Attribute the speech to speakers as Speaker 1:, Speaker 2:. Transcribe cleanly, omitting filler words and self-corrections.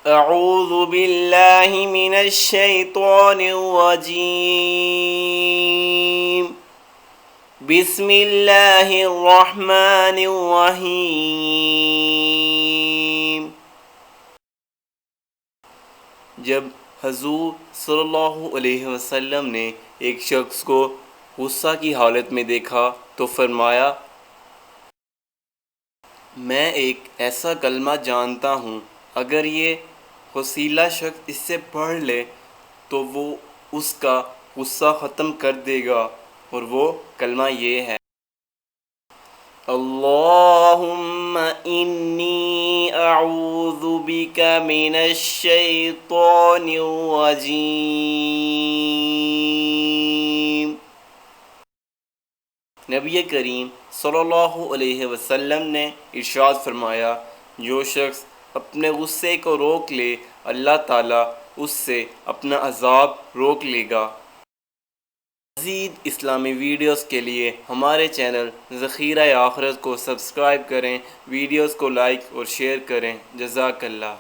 Speaker 1: اعوذ باللہ من الشیطان الرجیم بسم اللہ الرحمن الرحیم۔ جب حضور صلی اللہ علیہ وسلم نے ایک شخص کو غصہ کی حالت میں دیکھا تو فرمایا، میں ایک ایسا کلمہ جانتا ہوں، اگر یہ غصیلا شخص اس سے پڑھ لے تو وہ اس کا غصہ ختم کر دے گا، اور وہ کلمہ یہ ہے، اللہم انی اعوذ بک من الشیطان الرجیم۔ نبی کریم صلی اللہ علیہ وسلم نے ارشاد فرمایا، جو شخص اپنے غصے کو روک لے اللہ تعالیٰ اس سے اپنا عذاب روک لے گا۔ مزید اسلامی ویڈیوز کے لیے ہمارے چینل ذخیرہ آخرت کو سبسکرائب کریں، ویڈیوز کو لائک اور شیئر کریں۔ جزاک اللہ۔